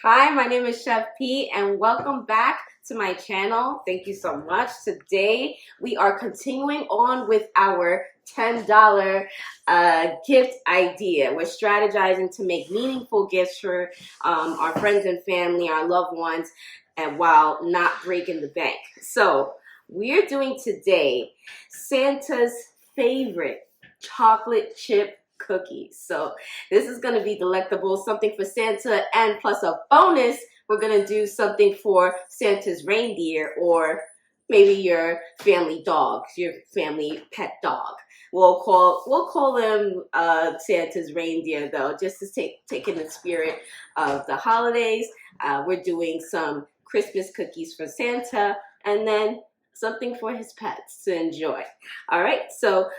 Hi, my name is Chef P and welcome back to my channel. Thank you so much. Today we are continuing on with our $10 gift idea. We're strategizing to make meaningful gifts for our friends and family, our loved ones, and while not breaking the bank. So we're doing today Santa's favorite chocolate chip cookies. So this is going to be delectable, something for Santa, and plus a bonus, we're going to do something for Santa's reindeer or maybe your family dog, your family pet dog. We'll call them Santa's reindeer though, just to take in the spirit of the holidays. We're doing some Christmas cookies for Santa, and then something for his pets to enjoy. All right, so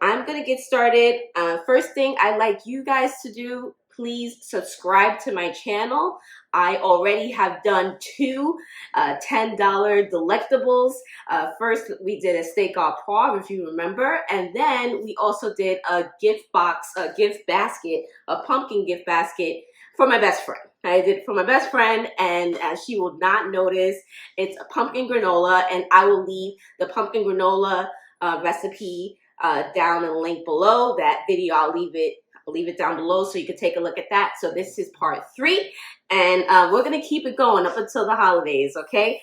I'm going to get started. First thing I'd like you guys to do, please subscribe to my channel. I already have done two $10 delectables. First, we did a steak au poivre, if you remember. And then we also did a gift box, a gift basket, a pumpkin gift basket for my best friend. I did it for my best friend, and she will not notice. It's a pumpkin granola, and I will leave the pumpkin granola recipe down in the link below. That video, I'll leave it down below so you can take a look at that. So this is part 3, and we're gonna keep it going up until the holidays, okay?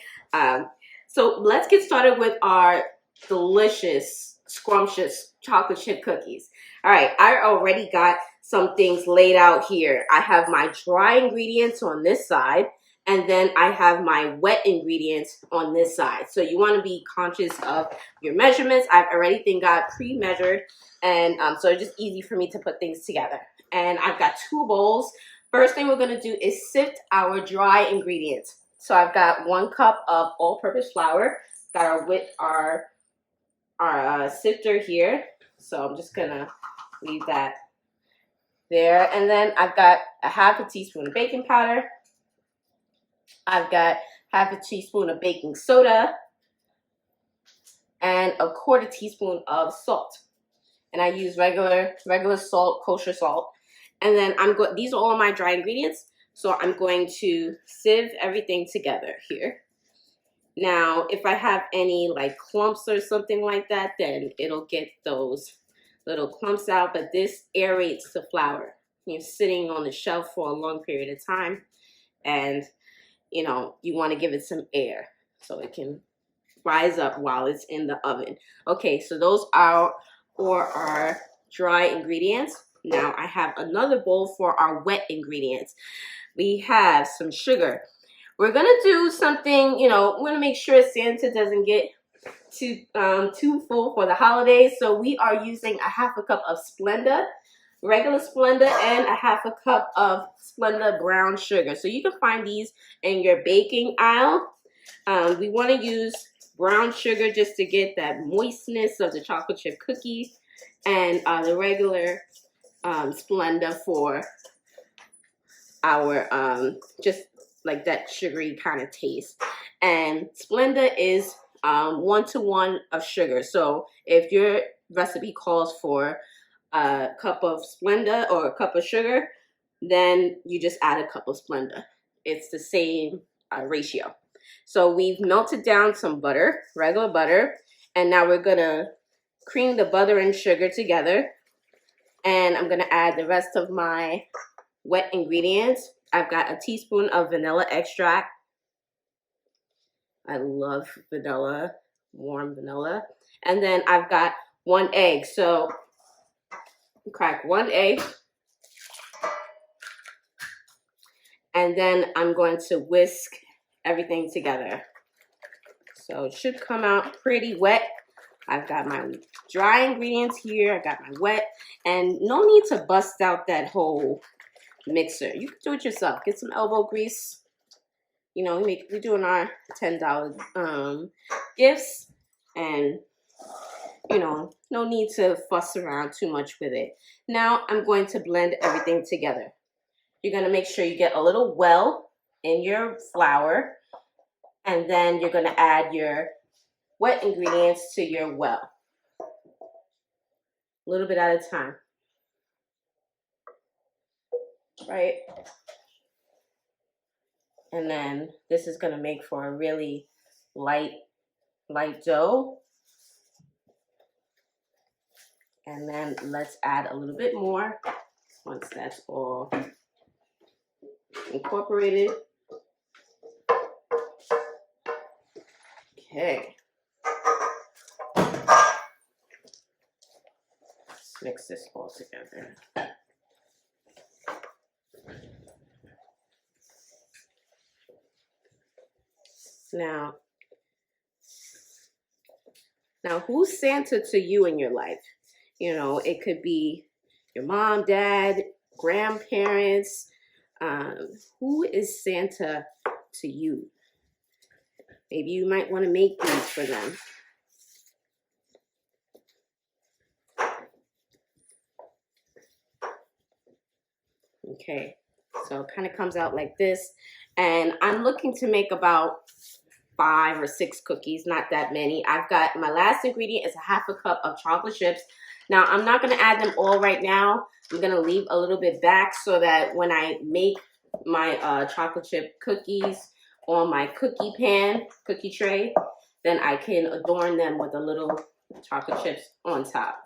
So let's get started with our delicious, scrumptious chocolate chip cookies. All right, I already got some things laid out here. I have my dry ingredients on this side, and then I have my wet ingredients on this side. So you want to be conscious of your measurements. I've everything got pre-measured, and so it's just easy for me to put things together. And I've got 2 bowls. First thing we're going to do is sift our dry ingredients. So I've got 1 cup of all-purpose flour. Got our sifter here. So I'm just going to leave that there. And then I've got a half a teaspoon of baking powder. I've got half a teaspoon of baking soda and a 1/4 teaspoon of salt. And I use regular salt, kosher salt. And then these are all my dry ingredients. So I'm going to sieve everything together here. Now, if I have any like clumps or something like that, then it'll get those little clumps out. But this aerates the flour. You're sitting on the shelf for a long period of time, and you know, you want to give it some air so it can rise up while it's in the oven. Okay, so those are for our dry ingredients. Now I have another bowl for our wet ingredients. We have some sugar. We're gonna do something, you know, we're gonna make sure Santa doesn't get too full for the holidays. So we are using a half a cup of Splenda, regular Splenda, and a half a cup of Splenda brown sugar. So you can find these in your baking aisle. We want to use brown sugar just to get that moistness of the chocolate chip cookies, and the regular Splenda for our just like that sugary kind of taste. And Splenda is 1-to-1 of sugar. So if your recipe calls for a cup of Splenda or a cup of sugar, then you just add a cup of Splenda. It's the same ratio. So we've melted down some butter, regular butter, and now we're gonna cream the butter and sugar together. And I'm gonna add the rest of my wet ingredients. I've got a teaspoon of vanilla extract. I love vanilla, warm vanilla. And then I've got 1 egg. So crack 1 egg. And then I'm going to whisk everything together. So it should come out pretty wet. I've got my dry ingredients here. I got my wet. And no need to bust out that whole mixer. You can do it yourself. Get some elbow grease. You know, we're doing our $10 gifts. And, you know, no need to fuss around too much with it. Now I'm going to blend everything together. You're going to make sure you get a little well in your flour, and then you're going to add your wet ingredients to your well. A little bit at a time. Right? And then this is going to make for a really light dough. And then let's add a little bit more once that's all incorporated. Okay. Let's mix this all together. Now, who's Santa to you in your life? You know, it could be your mom, dad, grandparents. Who is Santa to you? Maybe you might want to make these for them. Okay, so it kind of comes out like this. And I'm looking to make about 5 or 6 cookies, not that many. I've got my last ingredient is a half a cup of chocolate chips. Now, I'm not going to add them all right now. I'm going to leave a little bit back so that when I make my chocolate chip cookies on my cookie tray, then I can adorn them with a little chocolate chips on top.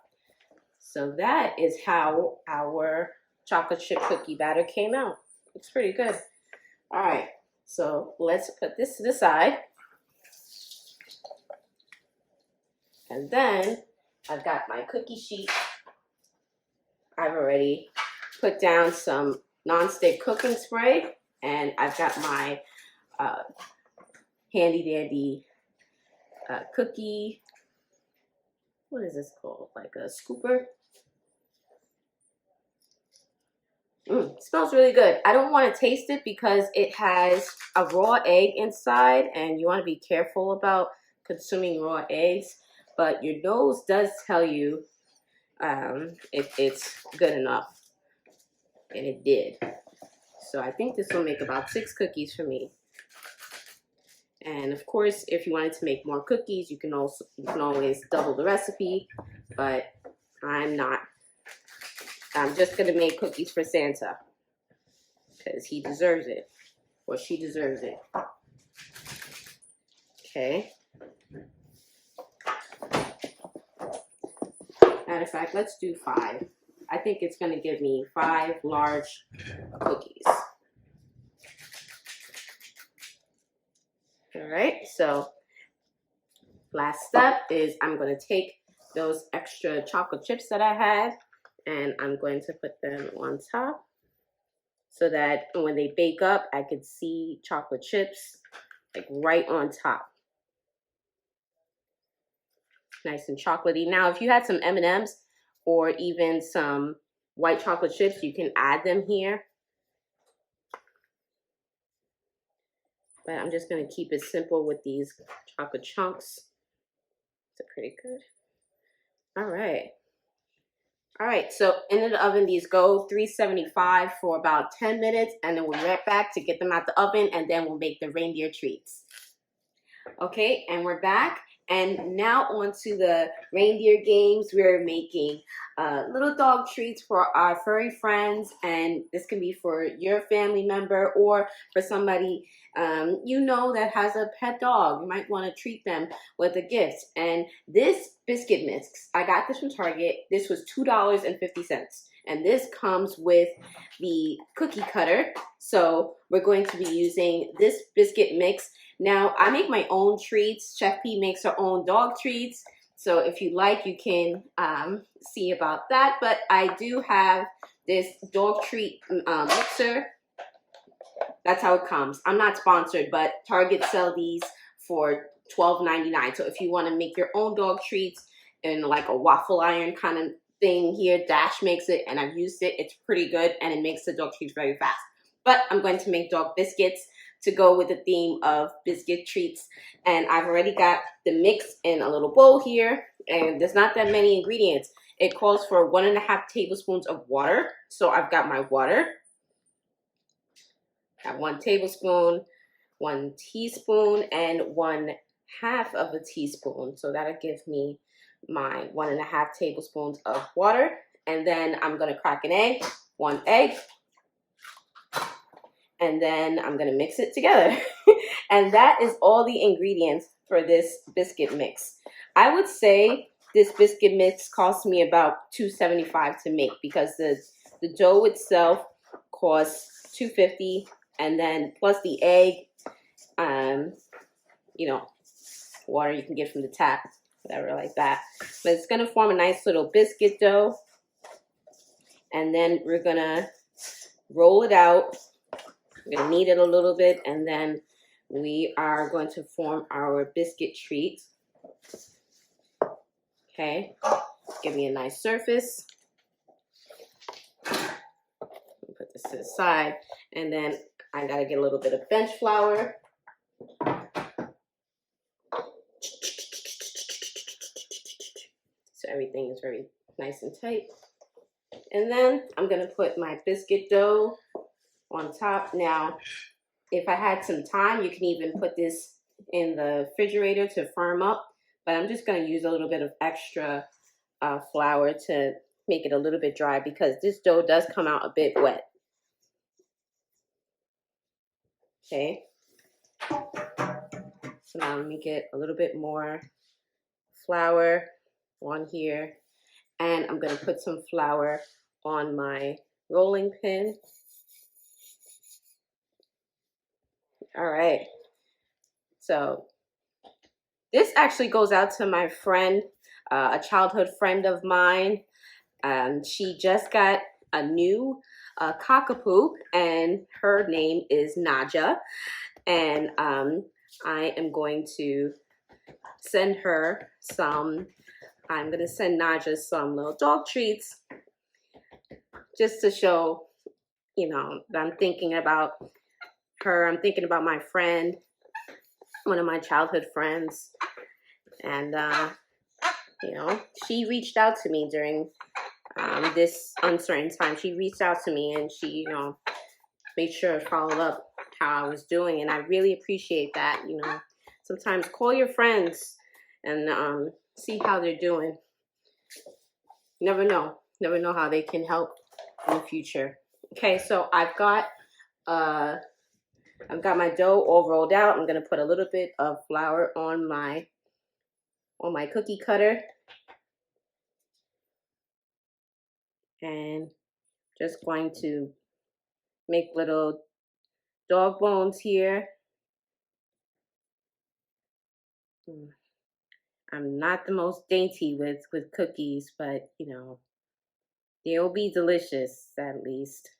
So that is how our chocolate chip cookie batter came out. Looks pretty good. All right, so let's put this to the side. And then I've got my cookie sheet. I've already put down some nonstick cooking spray, and I've got my handy dandy cookie, what is this called? Like a scooper. It smells really good. I don't want to taste it because it has a raw egg inside, and you want to be careful about consuming raw eggs. But your nose does tell you if it's good enough, and it did. So I think this will make about 6 cookies for me. And of course, if you wanted to make more cookies, you can always double the recipe. But I'm not. I'm just gonna make cookies for Santa because he deserves it, or she deserves it. Okay. Matter of fact, let's do 5. I think it's gonna give me 5 large cookies. All right, so last step is I'm gonna take those extra chocolate chips that I had, and I'm going to put them on top so that when they bake up, I could see chocolate chips like right on top. Nice and chocolatey. Now, if you had some M&Ms or even some white chocolate chips, you can add them here. But I'm just going to keep it simple with these chocolate chunks. It's pretty good. All right. All right, so in the oven, these go 375 for about 10 minutes, and then we'll be right back to get them out the oven, and then we'll make the reindeer treats. Okay, and we're back. And now on to the reindeer games. We're making little dog treats for our furry friends, and this can be for your family member or for somebody you know that has a pet dog. You might want to treat them with a gift. And this biscuit mix, I got this from Target. This was $2.50. And this comes with the cookie cutter. So we're going to be using this biscuit mix. Now, I make my own treats. Chef P makes her own dog treats. So if you like, you can see about that. But I do have this dog treat mixer. That's how it comes. I'm not sponsored, but Target sell these for $12.99. So if you want to make your own dog treats in like a waffle iron kind of thing here, Dash makes it, and I've used it. It's pretty good, and it makes the dog treats very fast. But I'm going to make dog biscuits to go with the theme of biscuit treats. And I've already got the mix in a little bowl here, and there's not that many ingredients. It calls for 1.5 tablespoons of water. So I've got my water. I have 1 tablespoon, 1 teaspoon, and 1/2 of a teaspoon. So that'll give me my 1.5 tablespoons of water. And then I'm gonna crack an egg, 1 egg. and then I'm gonna mix it together. And that is all the ingredients for this biscuit mix. I would say this biscuit mix cost me about $2.75 to make, because the dough itself costs $2.50, and then plus the egg, you know, water you can get from the tap, whatever like that. But it's gonna form a nice little biscuit dough, and then we're gonna roll it out. We're gonna knead it a little bit, and then we are going to form our biscuit treat. Okay, give me a nice surface. Put this to the side, and then I gotta get a little bit of bench flour. So everything is very nice and tight. And then I'm gonna put my biscuit dough on top. Now, if I had some time, you can even put this in the refrigerator to firm up, but I'm just gonna use a little bit of extra flour to make it a little bit dry, because this dough does come out a bit wet. Okay. So now let me get a little bit more flour on here, and I'm gonna put some flour on my rolling pin. All right, so this actually goes out to my friend, a childhood friend of mine. She just got a new cockapoo, and her name is Naja, and I am going to send her some, I'm gonna send Naja some little dog treats, just to show, you know, that I'm thinking about her. I'm thinking about my friend, one of my childhood friends. And, you know, she reached out to me during this uncertain time. She reached out to me, and she, you know, made sure to follow up how I was doing. And I really appreciate that. You know, sometimes call your friends and see how they're doing. You never know how they can help in the future. Okay, so I've got my dough all rolled out. I'm gonna put a little bit of flour on my cookie cutter, and just going to make little dog bones here. I'm not the most dainty with cookies, but you know, they'll be delicious at least.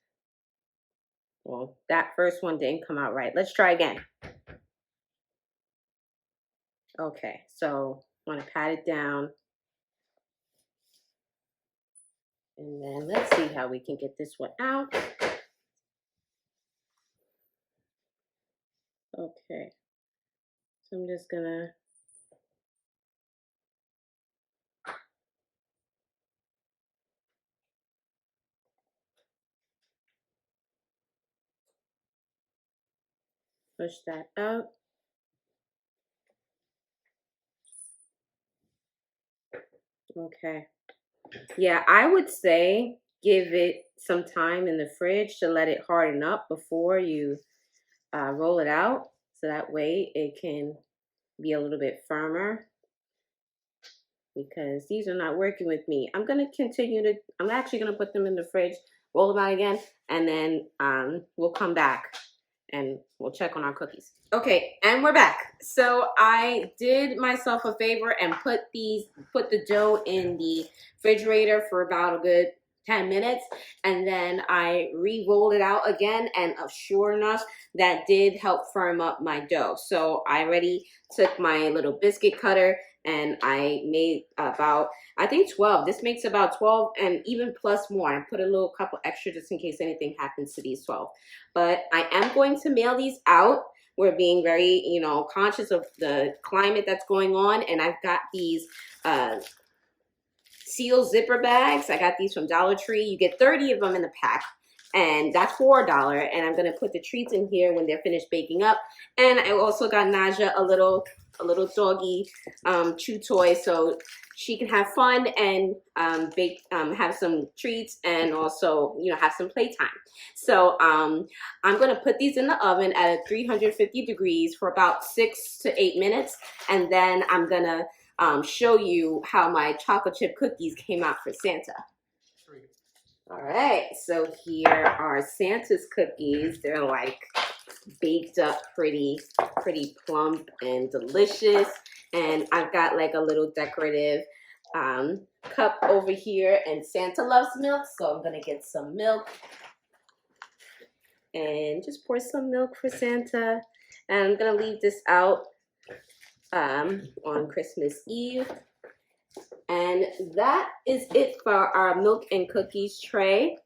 Well, that first one didn't come out right. Let's try again. Okay, so I want to pat it down. And then let's see how we can get this one out. Okay, so I'm just gonna push that out. Okay. Yeah, I would say give it some time in the fridge to let it harden up before you roll it out. So that way it can be a little bit firmer, because these are not working with me. I'm actually going to put them in the fridge, roll them out again, and then we'll come back and we'll check on our cookies. Okay, and we're back. So I did myself a favor and put the dough in the refrigerator for about a good 10 minutes, and then I re-rolled it out again, and sure enough, that did help firm up my dough. So I already took my little biscuit cutter and I made about, I think 12. This makes about 12, and even plus more. I put a little couple extra just in case anything happens to these 12. But I am going to mail these out. We're being very, you know, conscious of the climate that's going on, and I've got these seal zipper bags. I got these from Dollar Tree. You get 30 of them in the pack, and that's $4. And I'm gonna put the treats in here when they're finished baking up. And I also got Naja a little a little doggy chew toy, so she can have fun and have some treats, and also, you know, have some playtime. So I'm gonna put these in the oven at 350 degrees for about 6 to 8 minutes, and then I'm gonna show you how my chocolate chip cookies came out for Santa. All right, so here are Santa's cookies. They're like baked up pretty plump and delicious. And I've got like a little decorative cup over here, and Santa loves milk, so I'm gonna get some milk and just pour some milk for Santa. And I'm gonna leave this out on Christmas Eve. And that is it for our milk and cookies tray.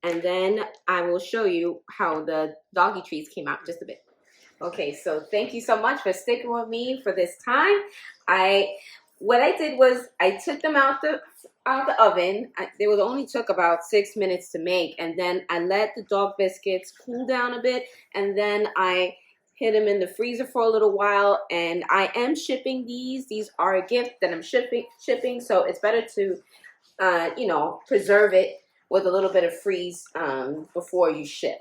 And then I will show you how the doggy treats came out in just a bit. Okay, so thank you so much for sticking with me for this time. What I did was I took them out the oven. They only took about 6 minutes to make, and then I let the dog biscuits cool down a bit, and then I hid them in the freezer for a little while. And I am shipping these. These are a gift that I'm shipping, so it's better to you know, preserve it with a little bit of freeze before you ship.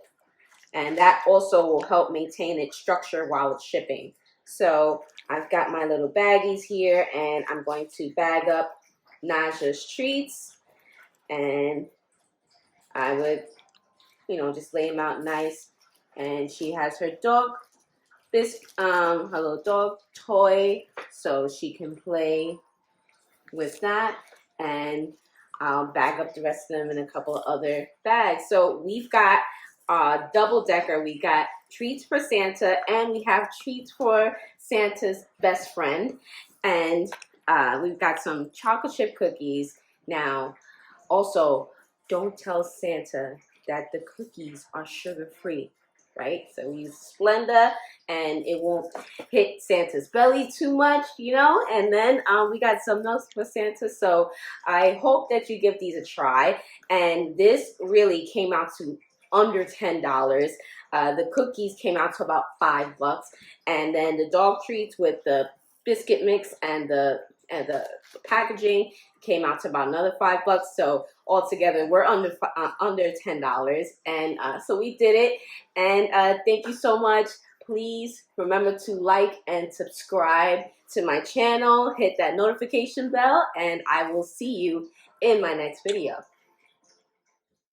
And that also will help maintain its structure while it's shipping. So I've got my little baggies here, and I'm going to bag up Naja's treats. And I would, you know, just lay them out nice. And she has her dog her little dog toy, so she can play with that. And I'll bag up the rest of them in a couple of other bags. So we've got double decker. We got treats for Santa, and we have treats for Santa's best friend. And we've got some chocolate chip cookies. Now, also, don't tell Santa that the cookies are sugar-free, right? So we use Splenda, and it won't hit Santa's belly too much, you know. And then we got some notes for Santa. So I hope that you give these a try. And this really came out to under $10. The cookies came out to about $5, and then the dog treats with the biscuit mix and the packaging came out to about another $5. So altogether, we're under $10, and so we did it. And thank you so much. Please remember to like and subscribe to my channel. Hit that notification bell, and I will see you in my next video.